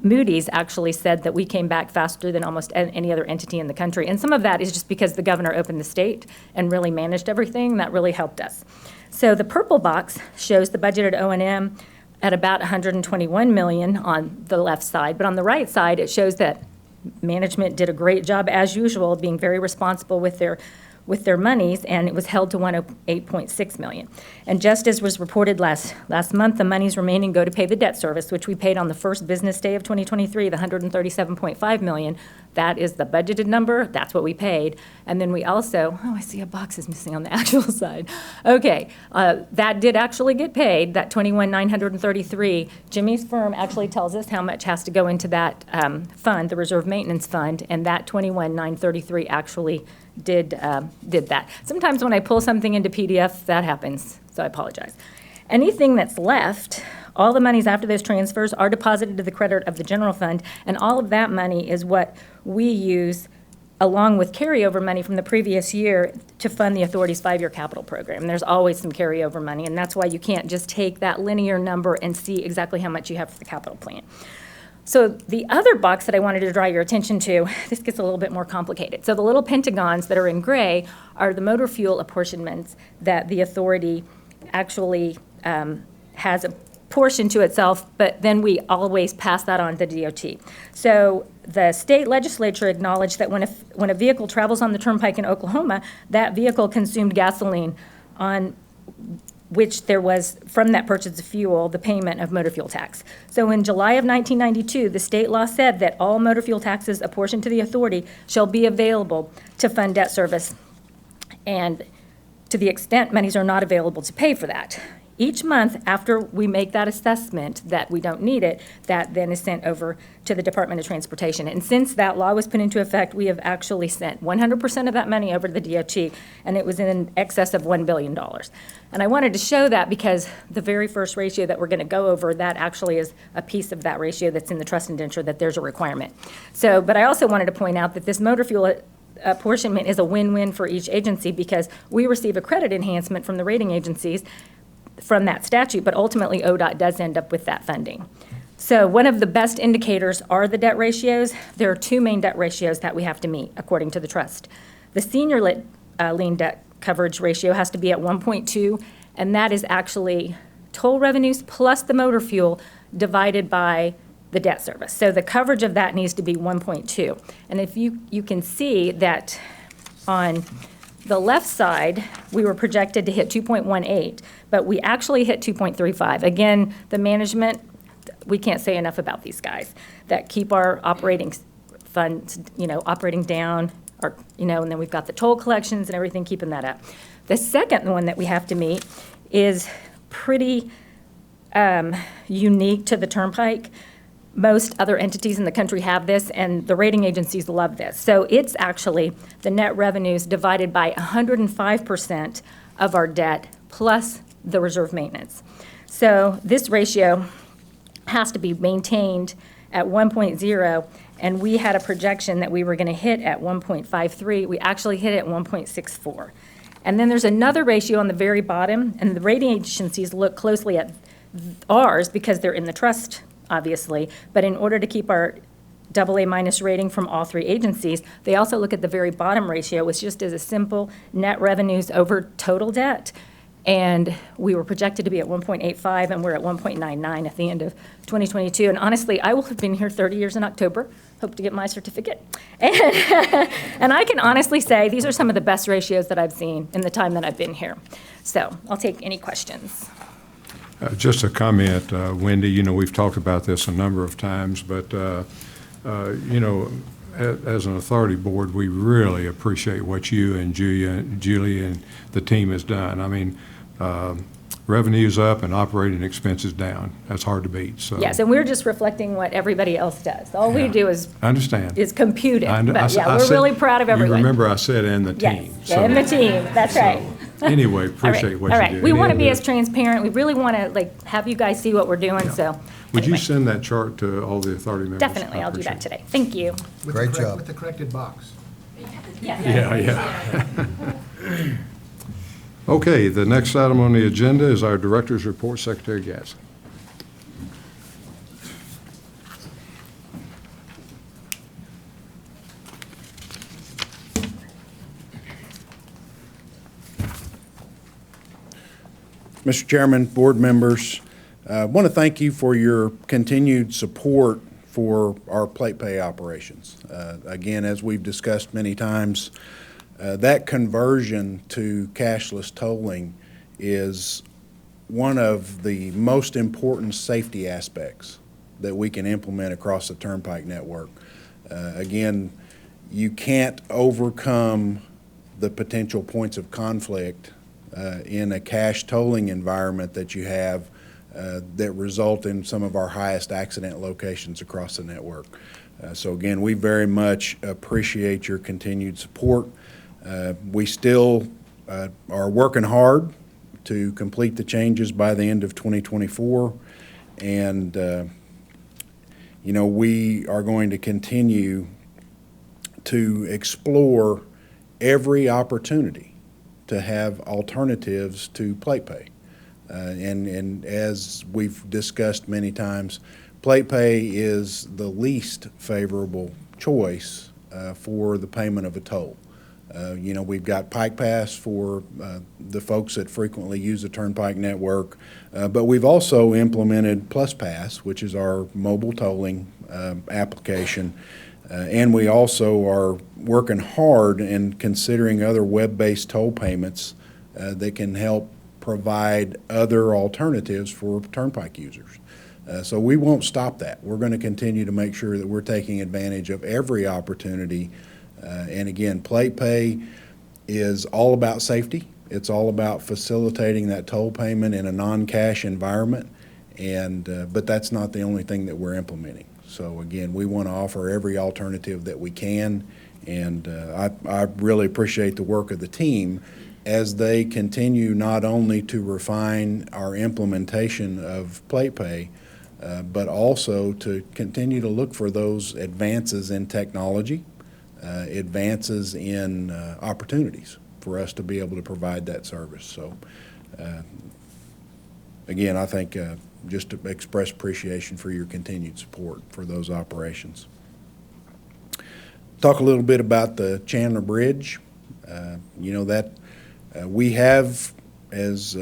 Moody's actually said that we came back faster than almost any other entity in the country. And some of that is just because the governor opened the state and really managed everything. That really helped us. So the purple box shows the budgeted O&M at about $121 million on the left side. But on the right side, it shows that management did a great job, as usual, being very responsible with their monies, and it was held to $108.6 million. And just as was reported last month, the monies remaining go to pay the debt service, which we paid on the first business day of 2023, the $137.5 million. That is the budgeted number. That's what we paid. And then we also, I see a box is missing on the actual side. Okay, that did actually get paid, that $21,933. Jimmy's firm actually tells us how much has to go into that fund, the reserve maintenance fund, and that $21,933 actually did that. Sometimes when I pull something into PDF, that happens, so I apologize. Anything that's left, all the monies after those transfers are deposited to the credit of the general fund, and all of that money is what we use along with carryover money from the previous year to fund the authority's 5-year capital program. There's always some carryover money, and that's why you can't just take that linear number and see exactly how much you have for the capital plan. So the other box that I wanted to draw your attention to, this gets a little bit more complicated. So the little pentagons that are in gray are the motor fuel apportionments that the authority actually has a portion to itself, but then we always pass that on to DOT. So the state legislature acknowledged that when a vehicle travels on the turnpike in Oklahoma, that vehicle consumed gasoline on which there was, from that purchase of fuel, the payment of motor fuel tax. So in July of 1992, the state law said that all motor fuel taxes apportioned to the authority shall be available to fund debt service, and to the extent monies are not available to pay for that. Each month after we make that assessment that we don't need it, that then is sent over to the Department of Transportation. And since that law was put into effect, we have actually sent 100% of that money over to the DOT, and it was in excess of $1 billion. And I wanted to show that because the very first ratio that we're going to go over, that actually is a piece of that ratio that's in the trust indenture, that there's a requirement. So, but I also wanted to point out that this motor fuel apportionment is a win-win for each agency because we receive a credit enhancement from the rating agencies from that statute, but ultimately ODOT does end up with that funding. So one of the best indicators are the debt ratios. There are two main debt ratios that we have to meet according to the trust. The senior lien debt coverage ratio has to be at 1.2, and that is actually toll revenues plus the motor fuel divided by the debt service. So the coverage of that needs to be 1.2. And if you can see that on the left side, we were projected to hit 2.18, but we actually hit 2.35. Again, the management, we can't say enough about these guys that keep our operating funds, operating down, and then we've got the toll collections and everything keeping that up. The second one that we have to meet is pretty unique to the Turnpike. Most other entities in the country have this, and the rating agencies love this. So it's actually the net revenues divided by 105% of our debt plus the reserve maintenance. So this ratio has to be maintained at 1.0, and we had a projection that we were going to hit at 1.53. We actually hit it at 1.64. And then there's another ratio on the very bottom, and the rating agencies look closely at ours because they're in the trust, obviously, but in order to keep our AA- rating from all three agencies, they also look at the very bottom ratio, which just is a simple net revenues over total debt. And we were projected to be at 1.85, and we're at 1.99 at the end of 2022. And honestly, I will have been here 30 years in October. Hope to get my certificate. And I can honestly say these are some of the best ratios that I've seen in the time that I've been here. So I'll take any questions. Just a comment, Wendy, you know, we've talked about this a number of times, but, you know, as an authority board, we really appreciate what you and Julie and the team has done. I mean, revenue's up and operating expenses down. That's hard to beat, so. Yes, and we're just reflecting what everybody else does. All we Yeah. do is I understand. compute it. But I yeah, we're said- really proud of everyone. You remember I said, and the Yes, team. yeah, and the team, that's right. Anyway, appreciate what All you right, do. we want to Any be other- as transparent. We really want to, like, have you guys see what we're doing, so. Would you anyway. send that chart to all the authority members? Definitely, I I'll do appreciate that today. Thank you. Great job. With the corrected box. Yeah. Okay, the next item on the agenda is our director's report, Secretary Gatz. Mr. Chairman, board members, I want to thank you for your continued support for our plate pay operations. Again, as we've discussed many times, that conversion to cashless tolling is one of the most important safety aspects that we can implement across the Turnpike network. Again, you can't overcome the potential points of conflict in a cash tolling environment that you have that result in some of our highest accident locations across the network. So again, we very much appreciate your continued support. We still are working hard to complete the changes by the end of 2024, and you know, we are going to continue to explore every opportunity to have alternatives to plate pay. And as we've discussed many times, plate pay is the least favorable choice for the payment of a toll. You know, we've got Pike Pass for the folks that frequently use the Turnpike network, but we've also implemented Plus Pass, which is our mobile tolling application. And we also are working hard and considering other web-based toll payments that can help provide other alternatives for Turnpike users. So we won't stop that. We're going to continue to make sure that we're taking advantage of every opportunity. And again, plate pay is all about safety. It's all about facilitating that toll payment in a non-cash environment. And but that's not the only thing that we're implementing. So again, we want to offer every alternative that we can, and I really appreciate the work of the team as they continue not only to refine our implementation of plate pay, but also to continue to look for those advances in technology, advances in opportunities for us to be able to provide that service. So again, I think just to express appreciation for your continued support for those operations. Talk a little bit about the Chandler Bridge. You know, that we have, as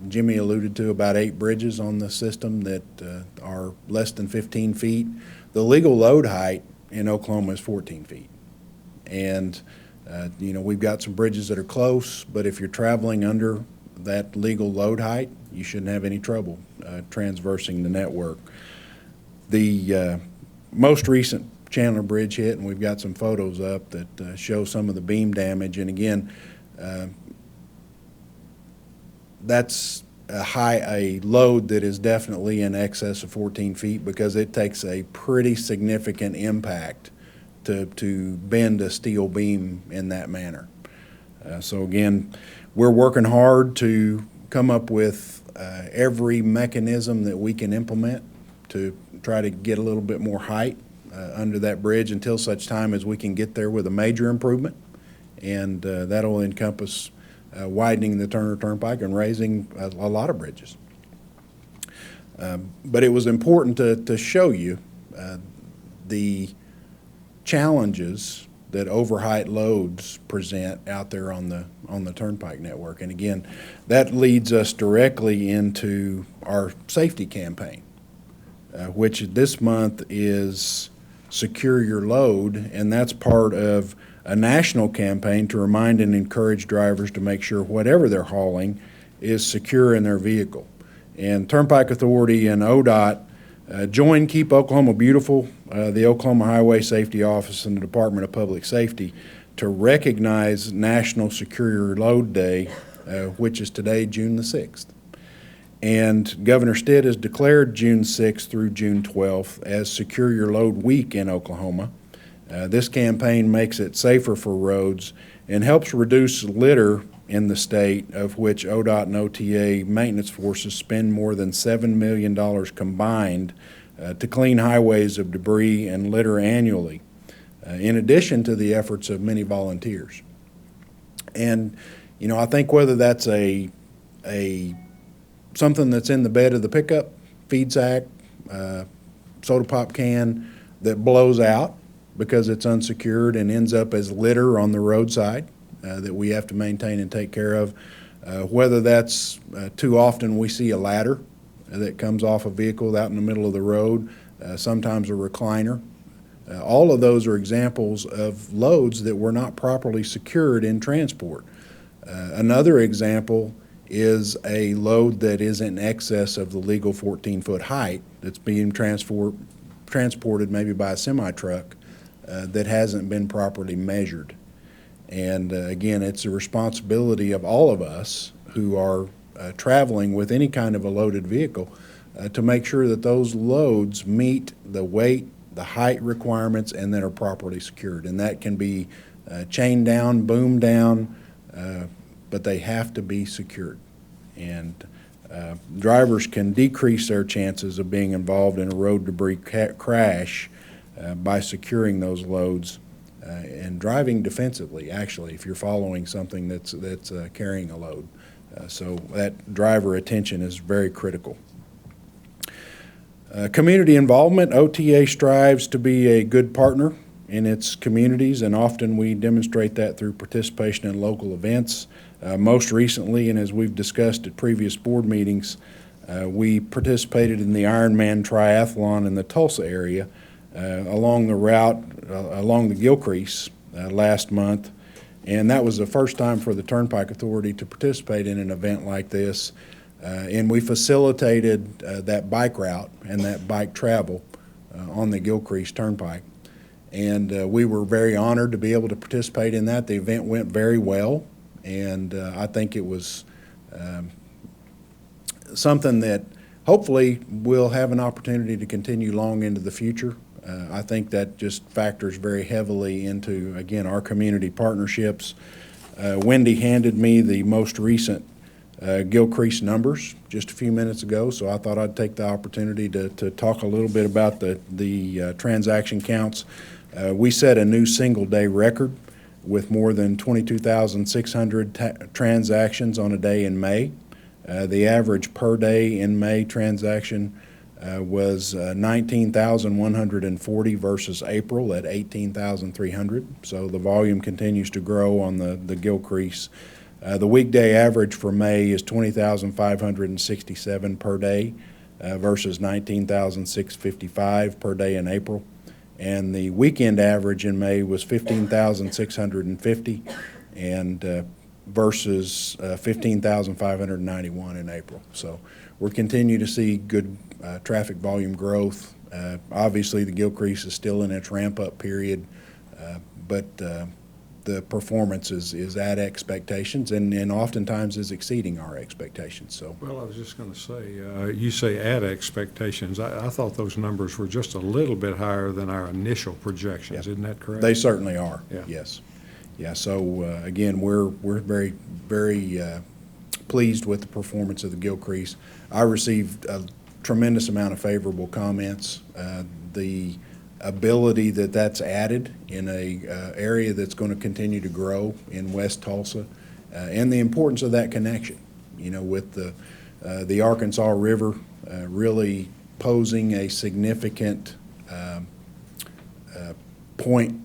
Jimmy alluded to, about 8 bridges on the system that are less than 15 feet. The legal load height in Oklahoma is 14 feet. And, you know, we've got some bridges that are close, but if you're traveling under that legal load height, you shouldn't have any trouble transversing the network. The most recent Chandler Bridge hit, and we've got some photos up that show some of the beam damage. And again, that's a load that is definitely in excess of 14 feet because it takes a pretty significant impact to bend a steel beam in that manner. So again, we're working hard to come up with every mechanism that we can implement to try to get a little bit more height under that bridge until such time as we can get there with a major improvement. And that'll encompass widening the Turner Turnpike and raising a lot of bridges. But it was important to show you the challenges that overheight loads present out there on the Turnpike network. And again, that leads us directly into our safety campaign, which this month is Secure Your Load, and that's part of a national campaign to remind and encourage drivers to make sure whatever they're hauling is secure in their vehicle. And Turnpike Authority and ODOT join Keep Oklahoma Beautiful, the Oklahoma Highway Safety Office, and the Department of Public Safety to recognize National Secure Your Load Day, which is today, June the 6th. And Governor Stitt has declared June 6th through June 12th as Secure Your Load Week in Oklahoma. This campaign makes it safer for roads and helps reduce litter in the state, of which ODOT and OTA maintenance forces spend more than $7 million combined to clean highways of debris and litter annually, in addition to the efforts of many volunteers. And, you know, I think whether that's something that's in the bed of the pickup, feed sack, soda pop can that blows out because it's unsecured and ends up as litter on the roadside that we have to maintain and take care of, whether that's too often we see a ladder that comes off a vehicle out in the middle of the road, sometimes a recliner. All of those are examples of loads that were not properly secured in transport. Another example is a load that is in excess of the legal 14-foot height that's being transported maybe by a semi-truck that hasn't been properly measured. And again, it's a responsibility of all of us who are traveling with any kind of a loaded vehicle to make sure that those loads meet the weight, the height requirements, and that are properly secured. And that can be chained down, boomed down, but they have to be secured. And drivers can decrease their chances of being involved in a road debris crash by securing those loads and driving defensively, actually, if you're following something that's carrying a load. So that driver attention is very critical. Community involvement. OTA strives to be a good partner in its communities, and often we demonstrate that through participation in local events. Most recently, and as we've discussed at previous board meetings, we participated in the Ironman Triathlon in the Tulsa area along the route, along the Gilcrease last month. And that was the first time for the Turnpike Authority to participate in an event like this. And we facilitated that bike route and that bike travel on the Gilcrease Turnpike. And we were very honored to be able to participate in that. The event went very well, and I think it was something that hopefully we'll have an opportunity to continue long into the future. I think that just factors very heavily into, again, our community partnerships. Wendy handed me the most recent Gilcrease numbers just a few minutes ago, so I thought I'd take the opportunity to talk a little bit about the transaction counts. We set a new single-day record with more than 22,600 transactions on a day in May. The average per day in May transaction was 19,140 versus April at 18,300. So the volume continues to grow on the Gilcrease. The weekday average for May is 20,567 per day versus 19,655 per day in April. And the weekend average in May was 15,650 and versus 15,591 in April. So we're continuing to see good traffic volume growth. Obviously, the Gilcrease is still in its ramp-up period, but the performance is at expectations and oftentimes is exceeding our expectations. So, well, I was just going to say, you say at expectations. I thought those numbers were just a little bit higher than our initial projections. Yeah. Isn't that correct? They certainly are. Yeah. Yes. Yeah. So again, we're very pleased with the performance of the Gilcrease. I received a tremendous amount of favorable comments. The ability that's added in a area that's going to continue to grow in West Tulsa, and the importance of that connection, you know, with the Arkansas River really posing a significant point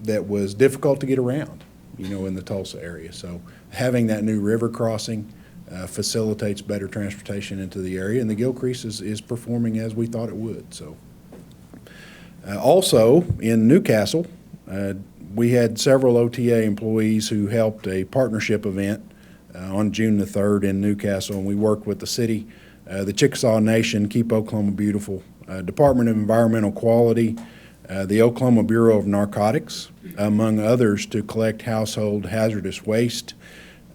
that was difficult to get around, in the Tulsa area. So having that new river crossing facilitates better transportation into the area, and the Gilcrease is performing as we thought it would. So also in Newcastle, we had several OTA employees who helped a partnership event on June the 3rd in Newcastle, and we worked with the city, the Chickasaw Nation, Keep Oklahoma Beautiful, Department of Environmental Quality, the Oklahoma Bureau of Narcotics, among others, to collect household hazardous waste.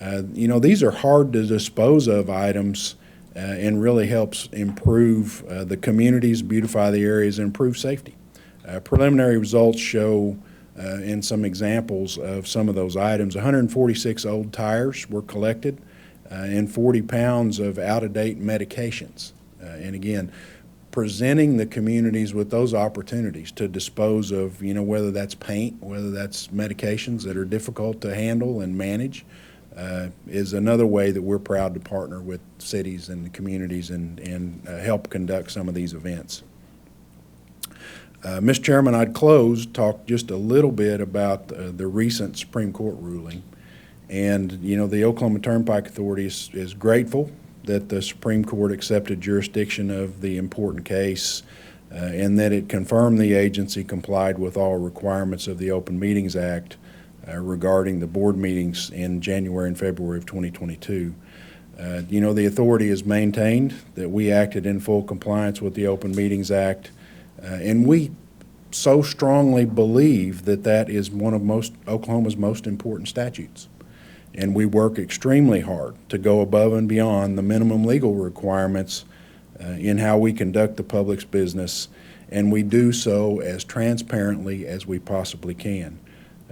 These are hard to dispose of items and really helps improve the communities, beautify the areas, and improve safety. Preliminary results show in some examples of some of those items, 146 old tires were collected and 40 pounds of out-of-date medications. And again, presenting the communities with those opportunities to dispose of, whether that's paint, whether that's medications that are difficult to handle and manage, is another way that we're proud to partner with cities and the communities and help conduct some of these events. Mr. Chairman, I'd talk just a little bit about the recent Supreme Court ruling. And, the Oklahoma Turnpike Authority is grateful that the Supreme Court accepted jurisdiction of the important case and that it confirmed the agency complied with all requirements of the Open Meetings Act regarding the board meetings in January and February of 2022. The authority has maintained that we acted in full compliance with the Open Meetings Act, and we so strongly believe that that is one of Oklahoma's most important statutes. And we work extremely hard to go above and beyond the minimum legal requirements in how we conduct the public's business, and we do so as transparently as we possibly can.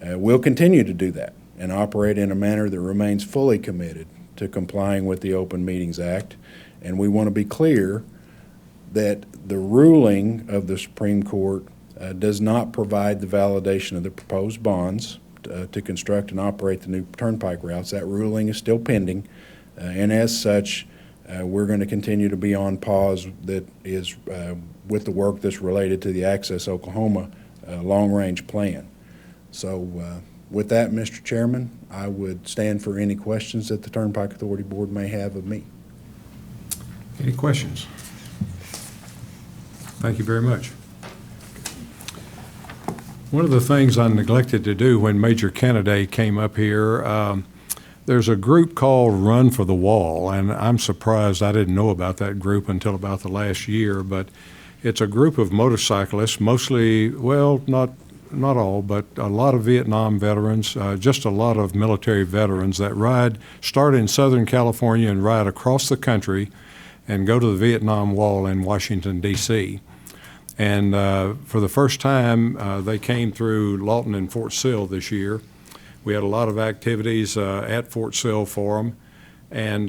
We'll continue to do that and operate in a manner that remains fully committed to complying with the Open Meetings Act, and we want to be clear that the ruling of the Supreme Court does not provide the validation of the proposed bonds to construct and operate the new turnpike routes. That ruling is still pending, and as such, we're going to continue to be on pause that is with the work that's related to the Access Oklahoma long-range plan. So with that, Mr. Chairman, I would stand for any questions that the Turnpike Authority Board may have of me. Any questions? Thank you very much. One of the things I neglected to do when Major Kennedy came up here, there's a group called Run for the Wall, and I'm surprised I didn't know about that group until about the last year, but it's a group of motorcyclists, mostly, well, not all, but a lot of Vietnam veterans, just a lot of military veterans that start in Southern California and ride across the country and go to the Vietnam Wall in Washington, D.C. And for the first time, they came through Lawton and Fort Sill this year. We had a lot of activities at Fort Sill for them, and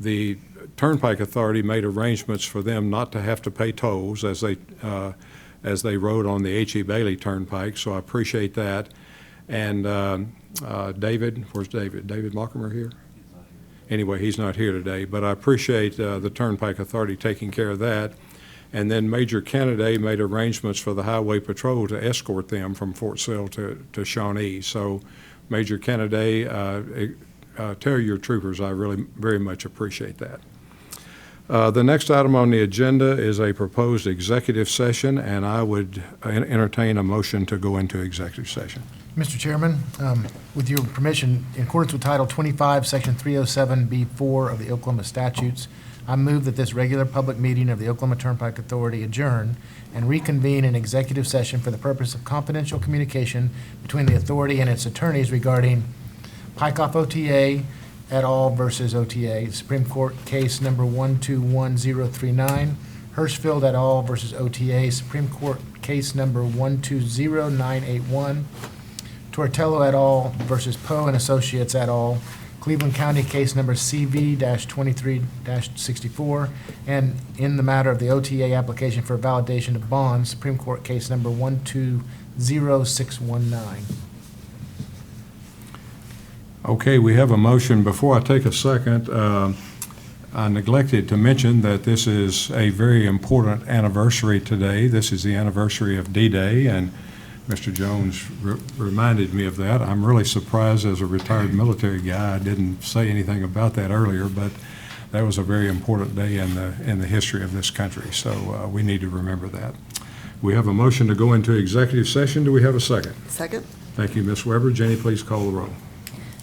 the Turnpike Authority made arrangements for them not to have to pay tolls as they rode on the H.E. Bailey Turnpike, so I appreciate that. And David, where's David? David Mockimer here? Anyway, he's not here today, but I appreciate the Turnpike Authority taking care of that. And then Major Kennedy made arrangements for the Highway Patrol to escort them from Fort Sill to Shawnee. So Major Kennedy, tell your troopers I really very much appreciate that. The next item on the agenda is a proposed executive session, and I would entertain a motion to go into executive session. Mr. Chairman, with your permission, in accordance with Title 25, Section 307B4 of the Oklahoma statutes, I move that this regular public meeting of the Oklahoma Turnpike Authority adjourn and reconvene in executive session for the purpose of confidential communication between the authority and its attorneys regarding Pikeoff OTA et al. Versus OTA, Supreme Court case number 121039, Hirschfield et al. Versus OTA, Supreme Court case number 120981, Tortello et al. Versus Poe and Associates et al., Cleveland County case number CV-23-64, and in the matter of the OTA application for validation of bonds, Supreme Court case number 120619. Okay, we have a motion. Before I take a second, I neglected to mention that this is a very important anniversary today. This is the anniversary of D-Day, and Mr. Jones reminded me of that. I'm really surprised as a retired military guy, I didn't say anything about that earlier, but that was a very important day in the history of this country, so we need to remember that. We have a motion to go into executive session. Do we have a second? Second? Thank you, Ms. Weber. Jenny, please call the roll.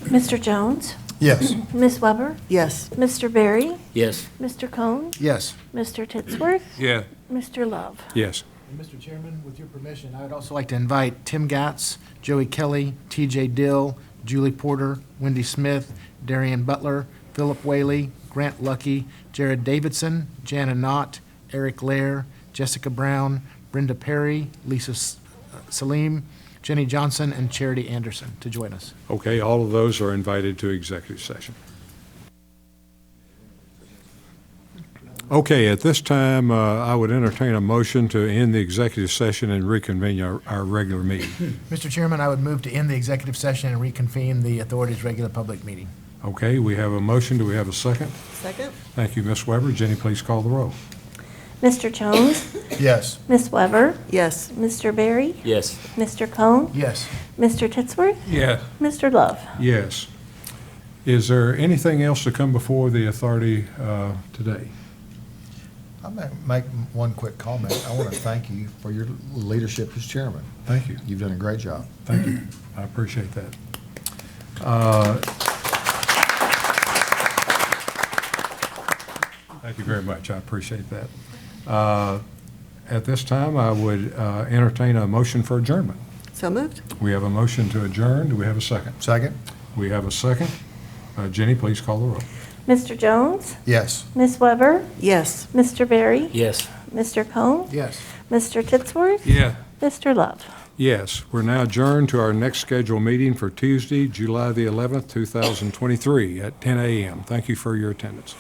Mr. Jones? Yes. Ms. Weber? Yes. Mr. Berry? Yes. Mr. Cohn? Yes. Mr. Titsworth? Yeah. Mr. Love? Yes. And Mr. Chairman, with your permission, I would also like to invite Tim Gatz, Joey Kelly, TJ Dill, Julie Porter, Wendy Smith, Darian Butler, Philip Whaley, Grant Lucky, Jared Davidson, Jana Knott, Eric Lair, Jessica Brown, Brenda Perry, Lisa Salim, Jenny Johnson, and Charity Anderson to join us. Okay, all of those are invited to executive session. Okay, at this time, I would entertain a motion to end the executive session and reconvene our regular meeting. Mr. Chairman, I would move to end the executive session and reconvene the authority's regular public meeting. Okay, we have a motion. Do we have a second? Second? Thank you, Ms. Weber. Jenny, please call the roll. Mr. Jones? Yes. Ms. Weber? Yes. Mr. Berry? Yes. Mr. Cohn? Yes. Mr. Titsworth? Yeah. Mr. Love? Yes. Is there anything else to come before the authority today? I may make one quick comment. I want to thank you for your leadership as chairman. Thank you. You've done a great job. Thank you. I appreciate that. Thank you very much. I appreciate that. At this time, I would entertain a motion for adjournment. So moved? We have a motion to adjourn. Do we have a second? Second? We have a second. Jenny, please call the roll. Mr. Jones? Yes. Ms. Weber? Yes. Mr. Berry? Yes. Mr. Cohn? Yes. Mr. Titsworth? Yeah. Mr. Love? Yes, we're now adjourned to our next scheduled meeting for Tuesday, July the 11th, 2023 at 10 a.m. Thank you for your attendance.